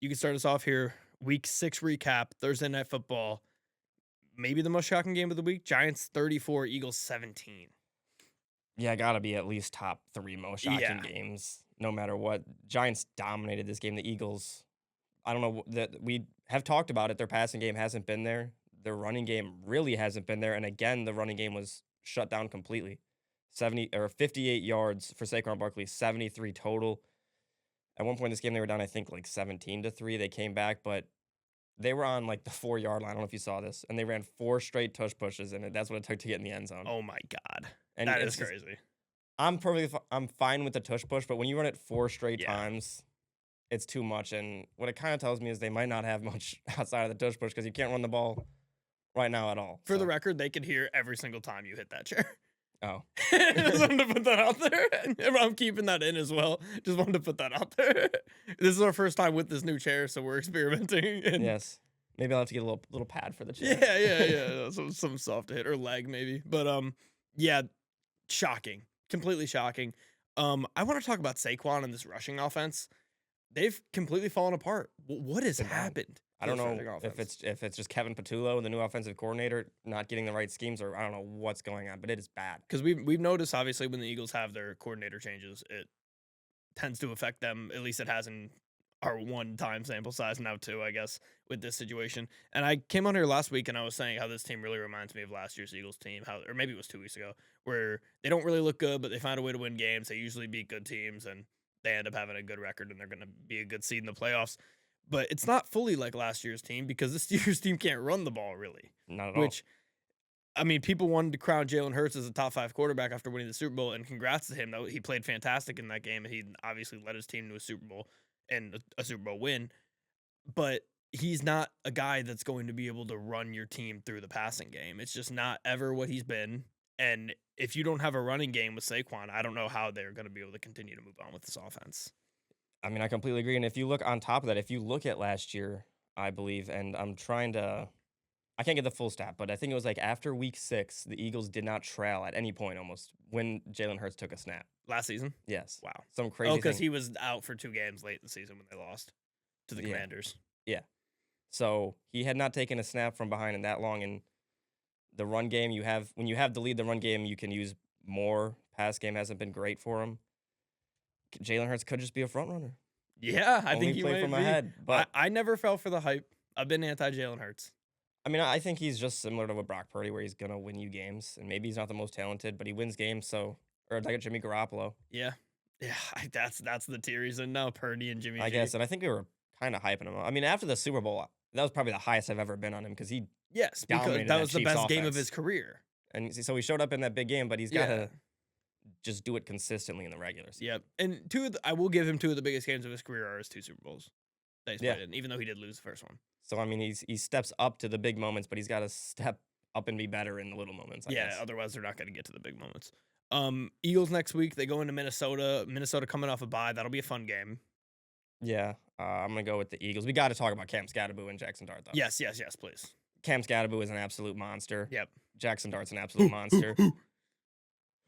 you can start us off here. Week 6 recap, Thursday Night Football. Maybe the most shocking game of the week. Giants 34, Eagles 17. Yeah, gotta be at least top 3 most shocking Yeah. games, no matter what. Giants dominated this game. The Eagles, I don't know that we have talked about it. Their passing game hasn't been there. Their running game really hasn't been there. And again, the running game was shut down completely. 70 or 58 yards for Saquon Barkley, 73 total. At one point in this game, they were down, I think, like 17-3. They came back, but they were on like the 4-yard line. I don't know if you saw this, and they ran 4 straight tush pushes, and that's what it took to get in the end zone. Oh my God. And That it's is just- crazy. I'm fine with the tush push, but when you run it 4 straight Yeah. times, it's too much. And what it kind of tells me is they might not have much outside of the tush push because you can't run the ball right now at all. For the So- record, they could hear every single time you hit that chair. oh, Just wanted to put that out there. I'm keeping that in as well. Just wanted to put that out there. This is our first time with this new chair, so we're experimenting. And yes. Maybe I'll have to get a little pad for the chair. yeah. Some soft hit or leg maybe. But yeah, shocking. Completely shocking. I want to talk about Saquon and this rushing offense. They've completely fallen apart. What has Been bad. happened? I to don't this know rushing offense? if it's just Kevin Patullo, the new offensive coordinator, not getting the right schemes, or I don't know what's going on, but it is bad. Because we've noticed obviously when the Eagles have their coordinator changes, it tends to affect them. At least it has in our 1-time sample size, now 2, I guess, with this situation. And I came on here last week and I was saying how this team really reminds me of last year's Eagles team, or maybe it was 2 weeks ago, where they don't really look good, but they find a way to win games. They usually beat good teams and they end up having a good record and they're going to be a good seed in the playoffs. But it's not fully like last year's team because this year's team can't run the ball really. Not at all. Which, I mean, people wanted to crown Jalen Hurts as a top 5 quarterback after winning the Super Bowl, and congrats to him. He played fantastic in that game, and he obviously led his team to a Super Bowl and a Super Bowl win. But he's not a guy that's going to be able to run your team through the passing game. It's just not ever what he's been. And if you don't have a running game with Saquon, I don't know how they're going to be able to continue to move on with this offense. I mean, I completely agree. And if you look on top of that, if you look at last year, I believe, and I can't get the full stat, but I think it was like after week 6, the Eagles did not trail at any point almost when Jalen Hurts took a snap. Last season? Yes. Wow. Some crazy Oh, because thing. he was out for 2 games late in the season when they lost to the Yeah. Commanders. So he had not taken a snap from behind in that long. And the run game, when you have the lead, the run game, you can use more. Pass game hasn't been great for him. Jalen Hurts could just be a front runner. Yeah, I Only think he play might from be. ahead. But I never fell for the hype. I've been anti-Jalen Hurts. I mean, I think he's just similar to what Brock Purdy, where he's gonna win you games, and maybe he's not the most talented, but he wins games. So, or like a Jimmy Garoppolo, Yeah. Yeah, that's the tier he's in now, Purdy and Jimmy I G. guess. And I think we were kind of hyping him up. I mean, after the Super Bowl, that was probably the highest I've ever been on him because he Yes, because dominated that that was the Chiefs best game of offense. his career. and so he showed up in that big game, but he's got Yeah. to just do it consistently in the regular season. Yep. And I will give him 2 of the biggest games of his career are his 2 Super Bowls that he's Yeah. played in, even though he did lose the first one. So I mean, he steps up to the big moments, but he's got to step up and be better in the little moments. I Yeah, guess. otherwise they're not going to get to the big moments. Eagles next week, they go into Minnesota. Minnesota coming off a bye. That'll be a fun game. Yeah. I'm gonna go with the Eagles. We got to talk about Cam Scatterbo and Jackson Dart, though. Yes, please. Cam Scatterbo is an absolute monster. Yep. Jackson Dart's an absolute monster.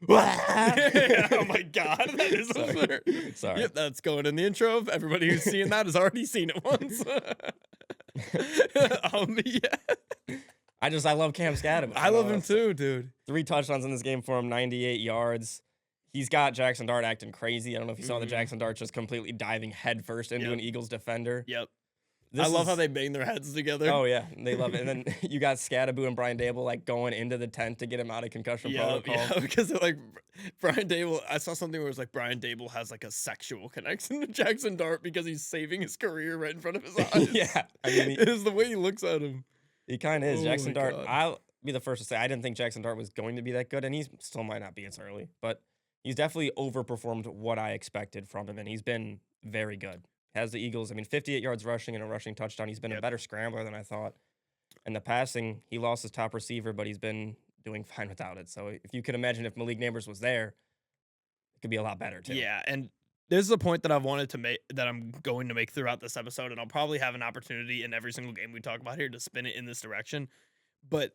Oh my God, that is Sorry. absurd. Sorry. Yep, that's going in the intro. Everybody who's seeing that has already seen it once. Yeah. I love Cam Scatterbo. I love him too, dude. 3 touchdowns in this game for him, 98 yards. He's got Jackson Dart acting crazy. I don't know if you saw the Mhm. Jackson Dart just completely diving headfirst into Yep. an Eagles defender. Yep. This I love is- how they bang their heads together. Oh yeah, they love it. And then you got Scatterbo and Brian Dable like going into the tent to get him out of concussion protocol. Yeah, because they're like Brian Dable. I saw something where it was like Brian Dable has like a sexual connection to Jackson Dart because he's saving his career right in front of his eyes. Yeah, I mean, it is the way he looks at him. he kind of is. Oh Jackson my Dart. God. I'll be the first to say I didn't think Jackson Dart was going to be that good, and he still might not be. It's early, but he's definitely overperformed what I expected from him, and he's been very good. Has the Eagles, I mean, 58 yards rushing and a rushing touchdown. He's been a Yep. better scrambler than I thought. And the passing, he lost his top receiver, but he's been doing fine without it. So if you could imagine if Malik Neighbors was there, it could be a lot better too. Yeah, and this is a point that I've wanted to make, that I'm going to make throughout this episode, and I'll probably have an opportunity in every single game we talk about here to spin it in this direction. But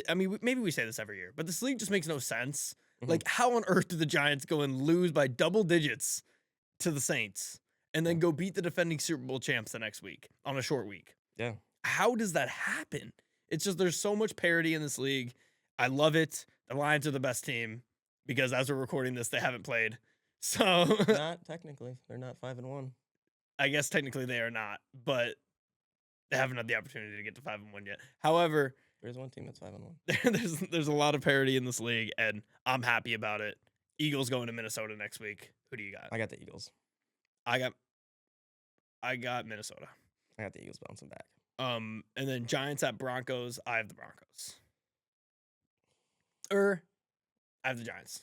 I mean, maybe we say this every year, but this league just makes no sense. Mhm. Like, how on earth did the Giants go and lose by double digits to the Saints? and then go beat the defending Super Bowl champs the next week on a short week. Yeah. How does that happen? It's just there's so much parity in this league. I love it. The Lions are the best team because as we're recording this, they haven't played. So Not technically. They're not 5-1. I guess technically they are not, but they haven't had the opportunity to get to 5-1 yet. However, There's one team that's 5-1. there's a lot of parity in this league, and I'm happy about it. Eagles going to Minnesota next week. Who do you got? I got the Eagles. I got Minnesota. I got the Eagles bouncing back. And then Giants at Broncos. I have the Broncos. I have the Giants.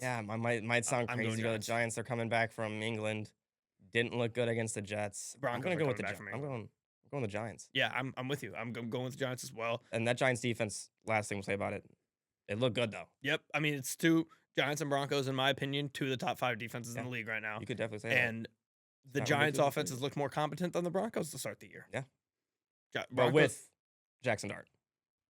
Yeah, might sound I'm going crazy, but the Giants. Giants, they're coming back from England. Didn't look good against the Jets. Broncos I'm gonna are go with the coming back Giants. from I'm going the Giants. Yeah, I'm with you. I'm going with the Giants as well. And that Giants defense, last thing we'll say about it, it looked good though. Yep. I mean, it's two Giants and Broncos, in my opinion, two of the top 5 defenses in the league right now. You could definitely say And the not Giants' ridiculous, offenses look more competent than the Broncos to start the year. Yeah. Broncos, but with Jackson Dart.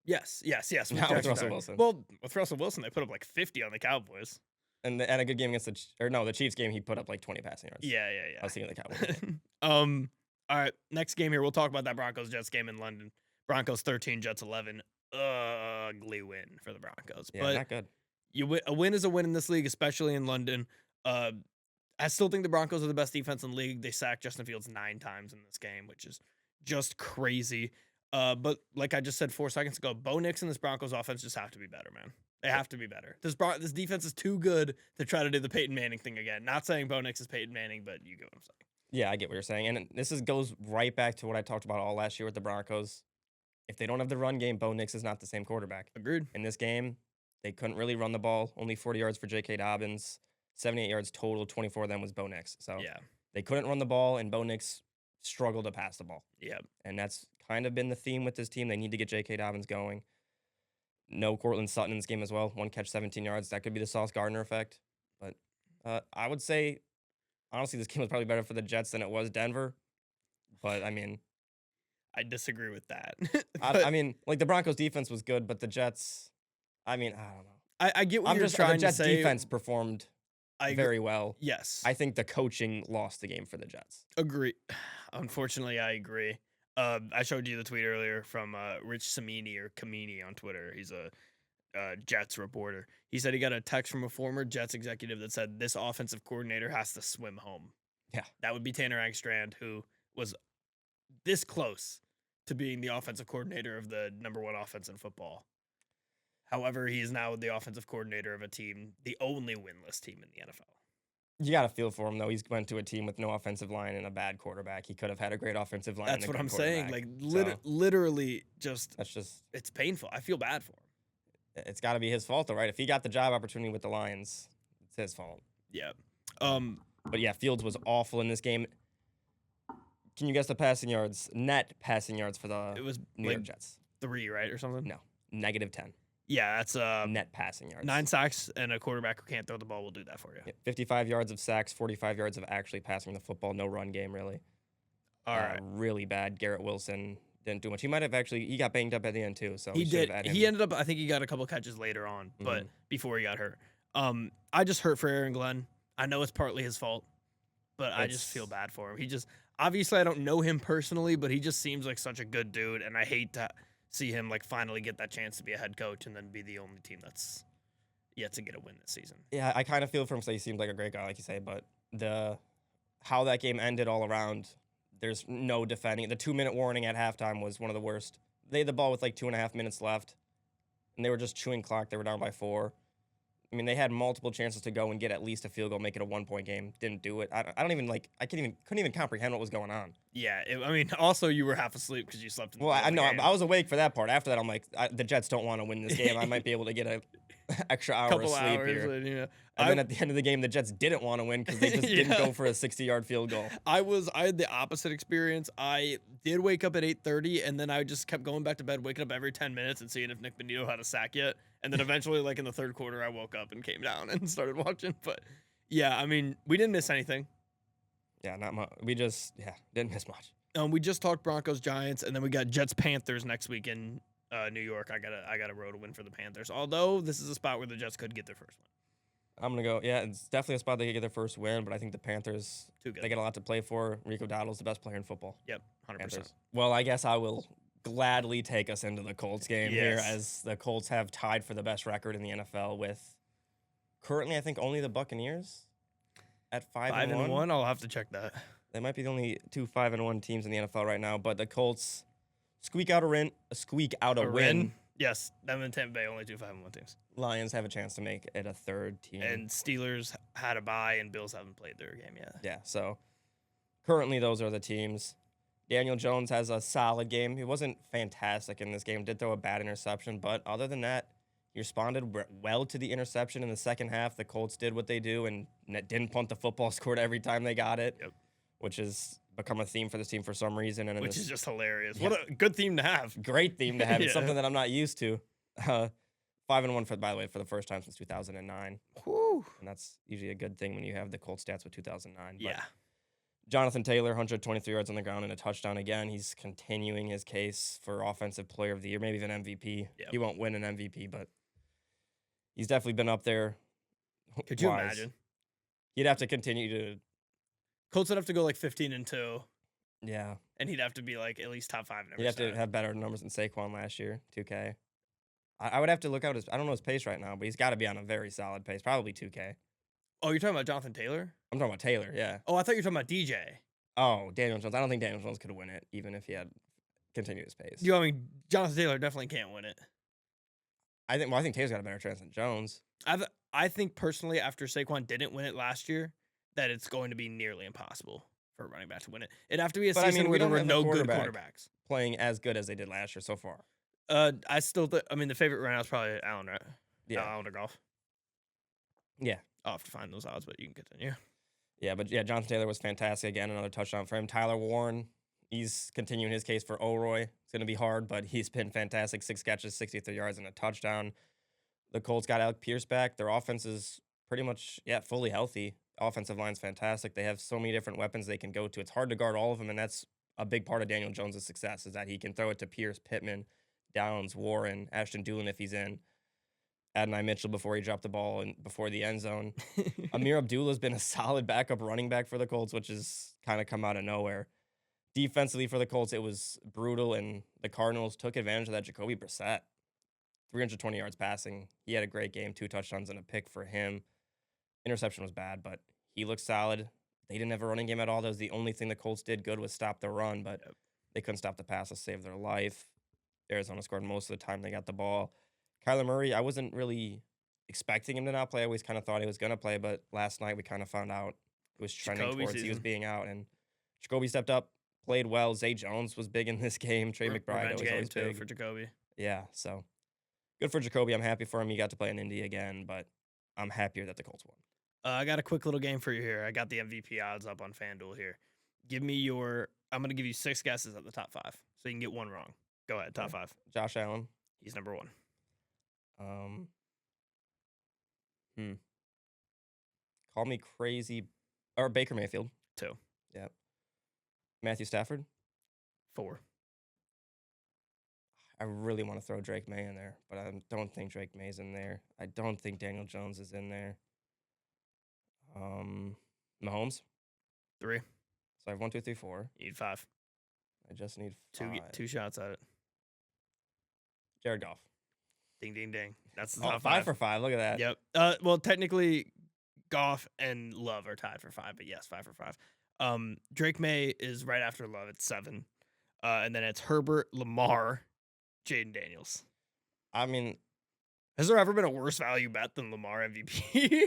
yes. Not with Jackson Russell Dart. Wilson. Well, with Russell Wilson, they put up like 50 on the Cowboys. And a good game against the Chiefs game, he put up like 20 passing yards. Yeah. I was thinking the Cowboys. All right, next game here. We'll talk about that Broncos-Jets game in London. Broncos 13, Jets 11. Ugly win for the Broncos. Yeah, but not good. a win is a win in this league, especially in London. I still think the Broncos are the best defense in the league. They sacked Justin Fields 9 times in this game, which is just crazy. But like I just said 4 seconds ago, Bo Nix and this Broncos offense just have to be better, man. They have to be better. This defense is too good to try to do the Peyton Manning thing again. Not saying Bo Nix is Peyton Manning, but you get what I'm saying. Yeah, I get what you're saying. And this goes right back to what I talked about all last year with the Broncos. If they don't have the run game, Bo Nix is not the same quarterback. Agreed. In this game, they couldn't really run the ball. Only 40 yards for J.K. Dobbins, 78 yards total. 24 of them was Bo Nix. So Yeah. they couldn't run the ball, and Bo Nix struggled to pass the ball. Yeah. And that's kind of been the theme with this team. They need to get J.K. Dobbins going. No Cortland Sutton in this game as well. 1 catch, 17 yards. That could be the Sauce Gardner effect. But I would say, honestly, this game was probably better for the Jets than it was Denver. But, I mean, I disagree with that. I mean, like the Broncos defense was good, but the Jets, I mean, I don't know. I get what you're The trying Jets to say. defense performed very well. Yes. I think the coaching lost the game for the Jets. Agree. Unfortunately, I agree. I showed you the tweet earlier from Rich Samini or Kamini on Twitter. He's a Jets reporter. He said he got a text from a former Jets executive that said this offensive coordinator has to swim home. Yeah. That would be Tanner Angstrand, who was this close to being the offensive coordinator of the #1 offense in football. However, he is now the offensive coordinator of a team, the only winless team in the NFL. You got to feel for him, though. He's went to a team with no offensive line and a bad quarterback. He could have had a great offensive line. That's and a what good I'm saying. quarterback. Like, literally, just That's just, it's painful. I feel bad for him. it's got to be his fault, though, right? If he got the job opportunity with the Lions, it's his fault. Yeah. But yeah, Fields was awful in this game. Can you guess the passing yards, net passing yards for the It was New like York Jets? 3, right, or something? No, -10 Yeah, that's net passing yards. 9 sacks, and a quarterback who can't throw the ball will do that for you. Yeah, 55 yards of sacks, 45 yards of actually passing the football. No run game, really. All right. Really bad. Garrett Wilson didn't do much. He might have he got banged up at the end, too. So He should did. have had him. He ended up, I think he got a couple catches later on, but before he got hurt. I just hurt for Aaron Glenn. I know it's partly his fault, but I just feel bad for him. He just, obviously I don't know him personally, but he just seems like such a good dude, and I hate to see him like finally get that chance to be a head coach and then be the only team that's yet to get a win this season. Yeah, I kind of feel for him. So he seems like a great guy, like you say, but how that game ended all around, there's no defending. The 2-minute warning at halftime was one of the worst. They had the ball with like 2.5 minutes left, and they were just chewing clock. They were down by 4. I mean, they had multiple chances to go and get at least a field goal, make it a 1-point game. Didn't do it. I couldn't even comprehend what was going on. Yeah, I mean, also you were half asleep because you slept in the Well, middle I of know the game. I was awake for that part. After that, I'm like, the Jets don't want to win this game. I might be able to get an extra hour of couple sleep hours. here. And, yeah. And then at the end of the game, the Jets didn't want to win because they just didn't go for a 60-yard field goal. I had the opposite experience. I did wake up at 8:30, and then I just kept going back to bed, waking up every 10 minutes and seeing if Nick Benito had a sack yet. And then eventually, like in the third quarter, I woke up and came down and started watching. But yeah, I mean, we didn't miss anything. Yeah, not much. We just didn't miss much. We just talked Broncos Giants, and then we got Jets Panthers next week in New York. I got a road win for the Panthers. Although this is a spot where the Jets could get their first win. I'm gonna go. Yeah, it's definitely a spot they could get their first win, but I think the Panthers, Too good. they got a lot to play for. Rico Dowdle's the best player in football. Yep, 100%. Panthers. Well, I guess I will gladly take us into the Colts game here, Yes. as the Colts have tied for the best record in the NFL with currently, I think, only the Buccaneers at 5-1. I'll have to check that. They might be the only two 5-1 teams in the NFL right now, but the Colts squeak out a win. Yes, them and Tampa Bay, only two 5-1 teams. Lions have a chance to make it a third team. And Steelers had a bye, and Bills haven't played their game yet. Yeah, so currently those are the teams. Daniel Jones has a solid game. He wasn't fantastic in this game, did throw a bad interception, but other than that, he responded well to the interception in the second half. The Colts did what they do and didn't punt the football, scored every time they got it, which has become a theme for this team for some reason. And which is just hilarious. Yeah. What a good theme to have. Great theme to have. It's something that I'm not used to. 5-1, by the way, for the first time since 2009. Whew. And that's usually a good thing when you have the Colts stats with 2009. Yeah. Jonathan Taylor, 123 yards on the ground and a touchdown again. He's continuing his case for Offensive Player of the Year, maybe even MVP. Yep. He won't win an MVP, but he's definitely been up there. Could you imagine? He'd have to continue to. Colts would have to go like 15-2. Yeah. And he'd have to be like at least top 5 in every He'd have to have better numbers than Saquon last year, 2K. I would have to look out I don't know his pace right now, but he's got to be on a very solid pace, probably 2K. Oh, you're talking about Jonathan Taylor? I'm talking about Taylor, yeah. Oh, I thought you were talking about DJ. Oh, Daniel Jones. I don't think Daniel Jones could win it, even if he had continued his pace. I mean, Jonathan Taylor definitely can't win it. I think Taylor's got a better chance than Jones. I think personally, after Saquon didn't win it last year, that it's going to be nearly impossible for a running back to win it. It'd have to be a season where there were no good quarterbacks playing as good as they did last year so far. I still I mean, the favorite right now is probably Allen, right? Yeah. Allen or Goff. Yeah. I'll have to find those odds, but you can continue. Yeah, but yeah, Jonathan Taylor was fantastic. Again, another touchdown for him. Tyler Warren, he's continuing his case for O'Roy. It's going to be hard, but he's been fantastic. 6 catches, 63 yards, and a touchdown. The Colts got Alec Pierce back. Their offense is pretty much, fully healthy. Offensive line's fantastic. They have so many different weapons they can go to. It's hard to guard all of them, and that's a big part of Daniel Jones' success, is that he can throw it to Pierce, Pittman, Downs, Warren, Ashton Doolin if he's in. Adonai Mitchell before he dropped the ball and before the end zone. Amir Abdullah's been a solid backup running back for the Colts, which has kind of come out of nowhere. Defensively for the Colts, it was brutal, and the Cardinals took advantage of that. Jacoby Brissett, 320 yards passing. He had a great game, 2 touchdowns and a pick for him. Interception was bad, but he looked solid. They didn't have a running game at all. That was the only thing the Colts did good was stop the run, but they couldn't stop the pass to save their life. Arizona scored most of the time they got the ball. Kyler Murray, I wasn't really expecting him to not play. I always kind of thought he was going to play, but last night we kind of found out it was trending towards he was being out. And Jacoby stepped up, played well. Zay Jones was big in this game. Trey McBride was always big for Jacoby. Yeah, so good for Jacoby. I'm happy for him. He got to play in Indy again, but I'm happier that the Colts won. I got a quick little game for you here. I got the MVP odds up on FanDuel here. Give me I'm going to give you 6 guesses at the top 5, so you can get one wrong. Go ahead, top 5. Josh Allen. He's number 1. Call me crazy. Or Baker Mayfield. 2. Yep. Matthew Stafford. 4. I really want to throw Drake Maye in there, but I don't think Drake Maye's in there. I don't think Daniel Jones is in there. Mahomes. 3. So I have 1, 2, 3, 4. You need 5. I just need 5. 2 shots at it. Jared Goff. Ding, ding, ding. That's the top 5 for 5. Look at that. Yep. Well, technically, Goff and Love are tied for 5, but yes, 5 for 5. Drake Maye is right after Love at 7. And then it's Herbert, Lamar, Jaden Daniels. I mean, has there ever been a worse value bet than Lamar MVP?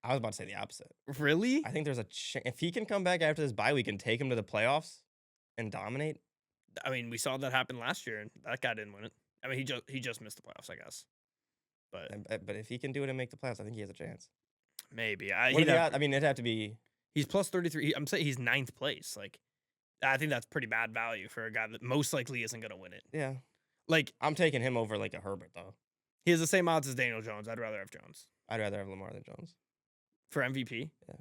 I was about to say the opposite. Really? I think there's if he can come back after this bye week and take him to the playoffs and dominate. I mean, we saw that happen last year, and that guy didn't win it. I mean, he just missed the playoffs, I guess. But if he can do it and make the playoffs, I think he has a chance. Maybe. I mean, it'd have to be. He's plus 33. I'm saying he's 9th place. Like, I think that's pretty bad value for a guy that most likely isn't going to win it. Yeah. Like, I'm taking him over like a Herbert though. He has the same odds as Daniel Jones. I'd rather have Jones. I'd rather have Lamar than Jones. For MVP? Yeah.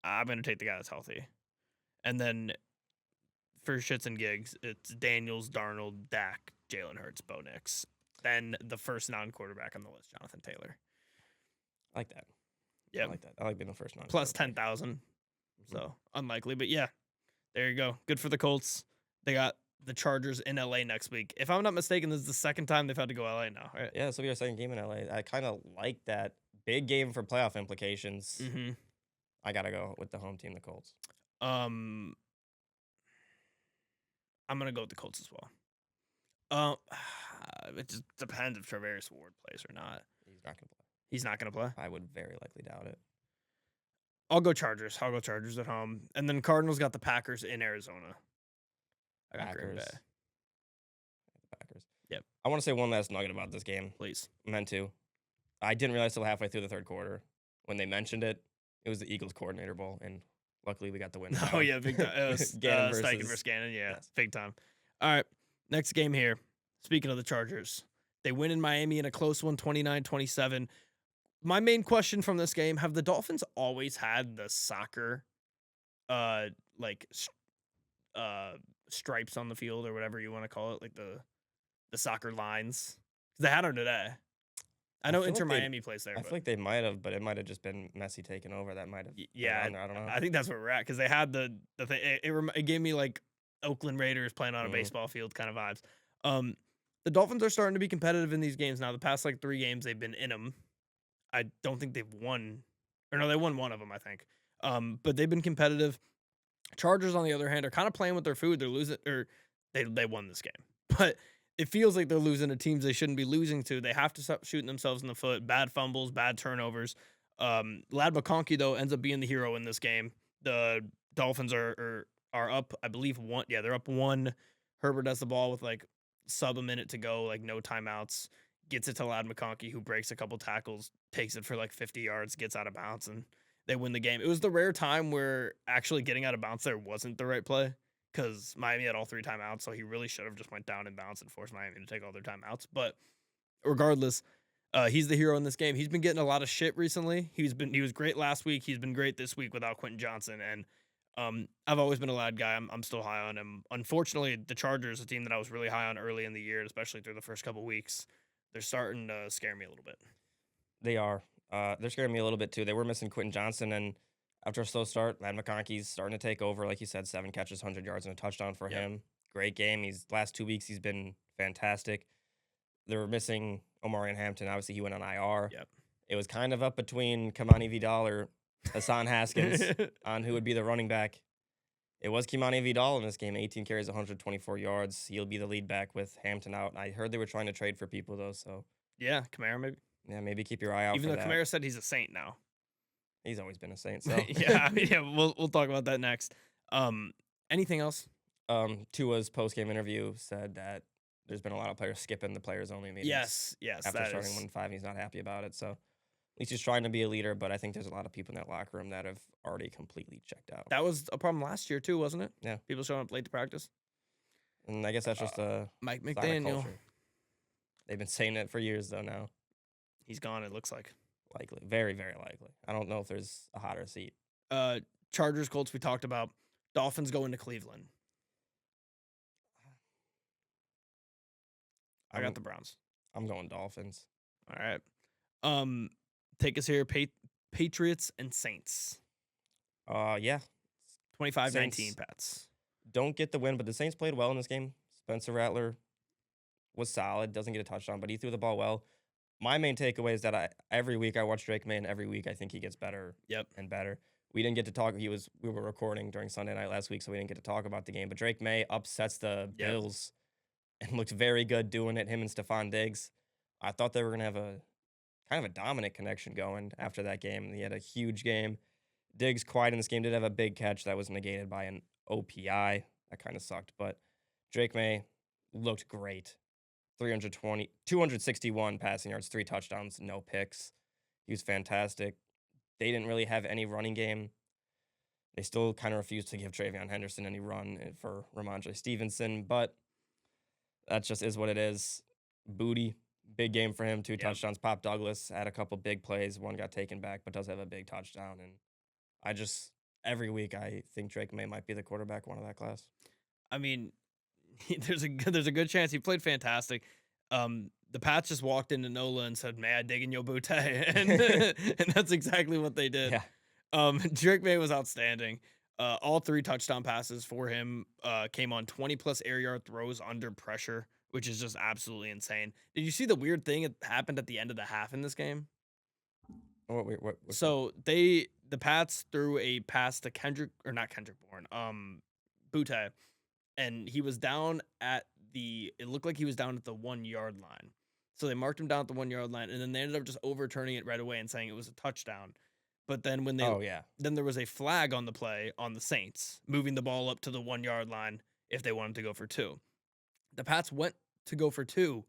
I'm going to take the guy that's healthy. And then for shits and gigs, it's Daniels, Darnold, Dak, Jalen Hurts, Bo Nix. Then the first non-quarterback on the list, Jonathan Taylor. I like that. I Yep. like that. I like being the first non Plus 10,000. Mhm. So unlikely, but yeah, there you go. Good for the Colts. They got the Chargers in LA next week. If I'm not mistaken, this is the second time they've had to go LA now, right? Yeah, this will be our second game in LA. I kind of like that big game for playoff implications. Mm-hmm. I gotta go with the home team, the Colts. Um, I'm gonna go with the Colts as well. Um, it just depends if Travaris Ward plays or not. He's not gonna play. He's not gonna play. I would very likely doubt it. I'll go Chargers. I'll go Chargers at home, and then Cardinals got the Packers in Arizona. I got Green Bay. Packers. Packers. Yep. I want to say one last nugget about this game. Please. Meant to. I didn't realize till halfway through the third quarter when they mentioned it. It was the Eagles coordinator bowl, and luckily we got the win. Oh yeah, big time. Gannon Steichen versus versus Gannon. Yeah, yes. big time. All right, next game here. Speaking of the Chargers, they win in Miami in a close one, 29-27. My main question from this game: have the Dolphins always had the soccer, like, stripes on the field or whatever you want to call it, like the soccer lines? 'Cause they had them today. I know feel like Inter they- Miami plays there. I feel like they might have, but it might have just been Messi taking over. That might have. Yeah, I don't know. I think that's where we're at because they had the thing. It gave me like Oakland Raiders playing on a Mhm. baseball field kind of vibes. The Dolphins are starting to be competitive in these games now. The past like 3 games they've been in them. I don't think they've won, or no, they won one of them I think. But they've been competitive. Chargers on the other hand are kind of playing with their food. They're losing, or they won this game, but it feels like they're losing to teams they shouldn't be losing to. They have to stop shooting themselves in the foot. Bad fumbles, bad turnovers. Lad McConkey though ends up being the hero in this game. The Dolphins are up, I believe one. Yeah, they're up one. Herbert has the ball with like sub a minute to go, like no timeouts. Gets it to Lad McConkey, who breaks a couple tackles, takes it for like 50 yards, gets out of bounds, and they win the game. It was the rare time where actually getting out of bounds there wasn't the right play because Miami had all 3 timeouts, so he really should have just went down in bounds and forced Miami to take all their timeouts. But regardless, he's the hero in this game. He's been getting a lot of shit recently. He was great last week. He's been great this week without Quentin Johnson, and I've always been a Lad guy. I'm still high on him. Unfortunately, the Chargers, a team that I was really high on early in the year, especially through the first couple weeks, they're starting to scare me a little bit. They are. They're scaring me a little bit too. They were missing Quentin Johnson, and after a slow start, Lad McConkey's starting to take over. Like you said, 7 catches, 100 yards, and a touchdown for Yep. him. Great game. Last 2 weeks he's been fantastic. They were missing Omarion Hampton. Obviously, he went on IR. Yep. It was kind of up between Kimani Vidal or Hassan Haskins on who would be the running back. It was Kimani Vidal in this game, 18 carries, 124 yards. He'll be the lead back with Hampton out. I heard they were trying to trade for people, though, so Yeah, Kamara maybe. yeah, maybe keep your eye out Even for though that. Kamara said he's a saint now. He's always been a Saint, so. Yeah, I mean, yeah, we'll talk about that next. Anything else? Tua's post-game interview said that there's been a lot of players skipping the players-only meetings. Yes, After that starting is. 1-5, he's not happy about it, so at least he's trying to be a leader, but I think there's a lot of people in that locker room that have already completely checked out. That was a problem last year too, wasn't it? Yeah. People showing up late to practice. And I guess that's just a Mike sign of McDaniel, culture. They've been saying it for years, though, now. he's gone. It looks like. Likely. Very, very likely. I don't know if there's a hotter seat. Chargers, Colts. We talked about. Dolphins going to Cleveland. I got the Browns. I'm going Dolphins. All right. Take us here. Patriots and Saints. Yeah. 25-19 Saints. Pats. Don't get the win, but the Saints played well in this game. Spencer Rattler was solid. Doesn't get a touchdown, but he threw the ball well. My main takeaway is that every week I watch Drake May, and every week I think he gets better and better. We didn't get to talk. We were recording during Sunday night last week, so we didn't get to talk about the game. But Drake May upsets the Bills and looked very good doing it. Him and Stephon Diggs. I thought they were gonna have a kind of a dominant connection going after that game. He had a huge game. Diggs quiet in this game, did have a big catch that was negated by an OPI. That kind of sucked, but Drake May looked great. 261 passing yards, 3 touchdowns, no picks. He was fantastic. They didn't really have any running game. They still kind of refused to give Travion Henderson any run for Ramondre Stevenson, but that just is what it is. Booty, big game for him, 2 touchdowns. Pop Douglas had a couple big plays. One got taken back, but does have a big touchdown. And every week, I think Drake May might be the quarterback one of that class. I mean, there's a good chance he played fantastic. The Pats just walked into Nola and said, "May I dig in your bootay?" and and that's exactly what they did. Yeah. Drake May was outstanding. All 3 touchdown passes for him came on 20 plus air yard throws under pressure, which is just absolutely insane. Did you see the weird thing that happened at the end of the half in this game? Which one? So the Pats threw a pass to Kendrick or not Kendrick Bourne, Butte, and he was down at it looked like he was down at the 1 yard line. So they marked him down at the 1 yard line, and then they ended up just overturning it right away and saying it was a touchdown. But then Oh, yeah. then there was a flag on the play on the Saints, moving the ball up to the 1 yard line if they wanted to go for 2. The Pats went to go for 2,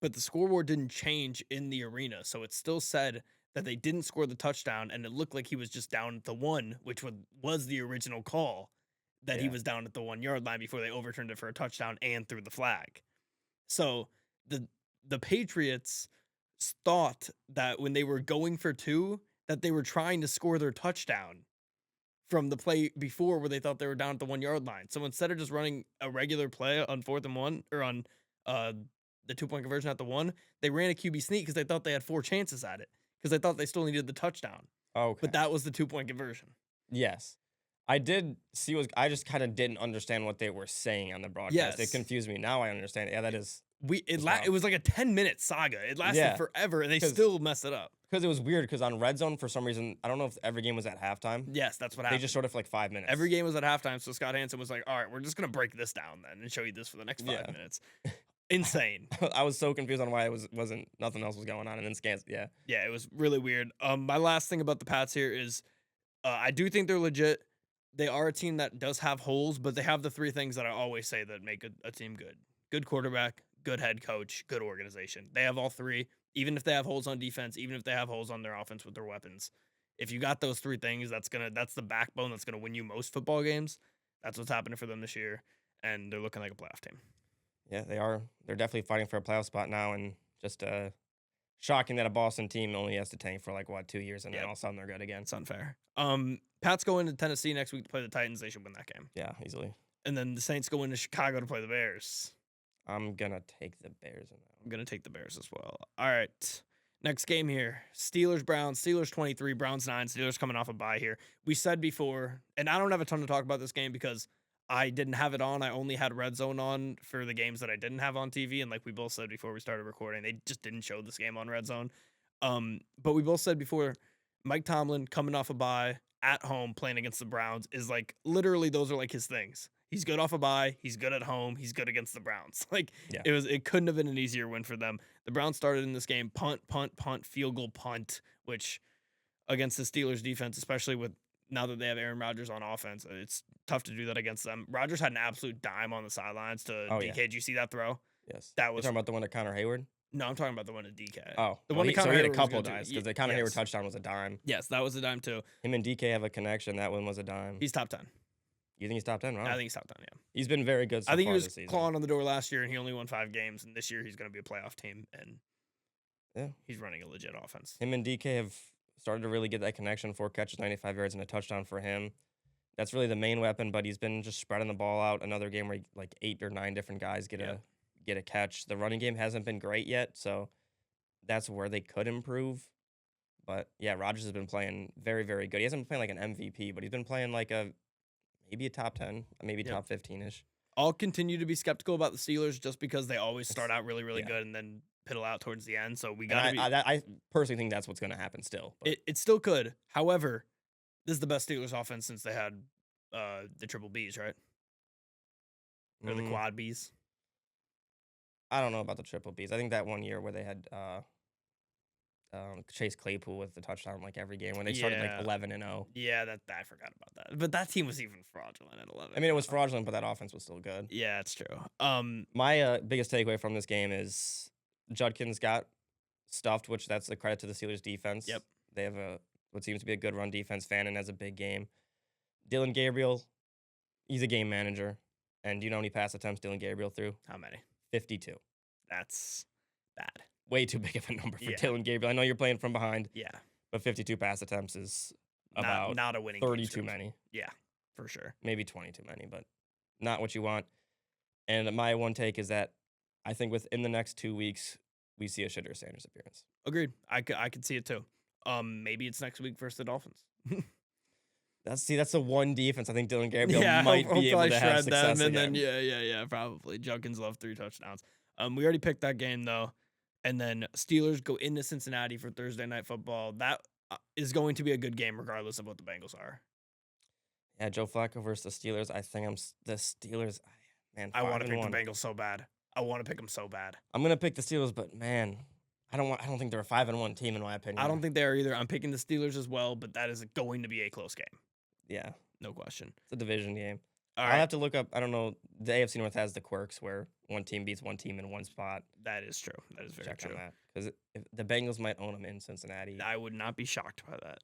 but the scoreboard didn't change in the arena. So it still said that they didn't score the touchdown, and it looked like he was just down at the 1, which was the original call, that he Yeah. was down at the 1 yard line before they overturned it for a touchdown and threw the flag. So the the Patriots thought that when they were going for 2, that they were trying to score their touchdown from the play before where they thought they were down at the 1 yard line. So instead of just running a regular play on 4th and 1 or on uh, the 2 point conversion at the 1, they ran a QB sneak because they thought they had 4 chances at it because they thought they still needed the touchdown. Okay. But that was the 2 point conversion. Yes. I did see what I just kind of didn't understand what they were saying on the broadcast. It Yes. confused me. Now I understand. Yeah, that is It wild. was like a 10-minute saga. It lasted Yeah, forever, and they 'cause- still messed it up. because it was weird. Because on Red Zone, for some reason, I don't know if every game was at halftime. Yes, that's what They happened. just showed it for like 5 minutes. Every game was at halftime, so Scott Hansen was like, "All right, we're just gonna break this down then and show you this for the next 5 Yeah. minutes." Insane. I was so confused on why wasn't nothing else was going on, and then scans. Yeah, Yeah, it was really weird. My last thing about the Pats here is, I do think they're legit. They are a team that does have holes, but they have the 3 things that I always say that make a team good: good quarterback, good head coach, good organization. They have all 3. Even if they have holes on defense, even if they have holes on their offense with their weapons, if you got those 3 things, that's the backbone that's gonna win you most football games. That's what's happening for them this year, and they're looking like a playoff team. yeah, they are. They're definitely fighting for a playoff spot now, and just shocking that a Boston team only has to tank for like 2 years, and then Yep. all of a sudden they're good again. It's unfair. Pats go into Tennessee next week to play the Titans. They should win that game. Yeah, easily. And then the Saints go into Chicago to play the Bears. I'm gonna take the Bears in that I'm one. going to take the Bears as well. All right. Next game here. Steelers, Browns. Steelers 23, Browns 9. Steelers coming off a bye here. We said before, and I don't have a ton to talk about this game because I didn't have it on. I only had Red Zone on for the games that I didn't have on TV. And like we both said before we started recording, they just didn't show this game on Red Zone. But we both said before, Mike Tomlin coming off a bye at home playing against the Browns is like literally those are like his things. He's good off a bye. He's good at home. He's good against the Browns. Like Yeah. it couldn't have been an easier win for them. The Browns started in this game punt, field goal, punt, which against the Steelers defense, especially with now that they have Aaron Rodgers on offense, it's tough to do that against them. Rodgers had an absolute dime on the sidelines to Oh, DK. yeah. Did you see that throw? Yes. That You're was talking about the one to Connor Hayward. no, I'm talking about the one to DK. Oh, the well, one to he, so Connor he had a Hayward was couple good too. dimes because the Connor Hayward Yes. touchdown was a dime. Yes, that was a dime too. Him and DK have a connection. That one was a dime. He's top 10. You think he's top 10? Wow. I think he's top 10, yeah. He's been very good so I think he far was this season. clawing on the door last year and he only won 5 games. And this year he's going to be a playoff team and Yeah. he's running a legit offense. Him and DK have started to really get that connection. 4 catches, 95 yards, and a touchdown for him. That's really the main weapon, but he's been just spreading the ball out. Another game where like 8 or 9 different guys get a catch. The running game hasn't been great yet, so that's where they could improve. But yeah, Rodgers has been playing very, very good. He hasn't been playing like an MVP, but he's been playing like maybe a top 10, maybe Yep. top 15-ish. I'll continue to be skeptical about the Steelers just because they always start out really, really Yeah. good and then piddle out towards the end. So we And got to be. I personally think that's what's going to happen still. But It still could. However, this is the best Steelers offense since they had the triple Bs, right? Or the Mm, quad Bs. I don't know about the triple Bs. I think that one year where they had Chase Claypool with the touchdown like every game when they started Yeah. like 11-0. Yeah, that I forgot about that. But that team was even fraudulent at 11. I mean, it was fraudulent, but that offense was still good. Yeah, it's true. My biggest takeaway from this game is Judkins got stuffed, which that's a credit to the Steelers defense. Yep. They have what seems to be a good run defense. Fannin has a big game. Dylan Gabriel, he's a game manager. And do you know how many pass attempts Dylan Gabriel threw? How many? 52. That's bad. Way too big of a number for Yeah. Dylan Gabriel. I know you're playing from behind, Yeah. but 52 pass attempts is about Not a winning game 30 too script. many. Yeah, for sure. Maybe 20 too many, but not what you want. And my one take is that I think within the next 2 weeks, we see a Shitter Sanders appearance. Agreed. I could see it too. Maybe it's next week versus the Dolphins. That's the one defense I think Dylan Gabriel Yeah, might he'll be able probably to have shred success them, and again. then yeah, probably. Junkins love 3 touchdowns. We already picked that game though, and then Steelers go into Cincinnati for Thursday Night Football. That is going to be a good game regardless of what the Bengals are. Yeah, Joe Flacco versus the Steelers. I think the Steelers. Man, I want to pick 5-1. the Bengals so bad. I want to pick them so bad. I'm gonna pick the Steelers, but man, I don't think they're a 5-1 team in my opinion. I don't think they are either. I'm picking the Steelers as well, but that is going to be a close game. Yeah, No question. it's a division game. All I'll right. have to look up. I don't know. The AFC North has the quirks where one team beats one team in one spot. That is true. That is very Check true. on that because the Bengals might own them in Cincinnati. I would not be shocked by that.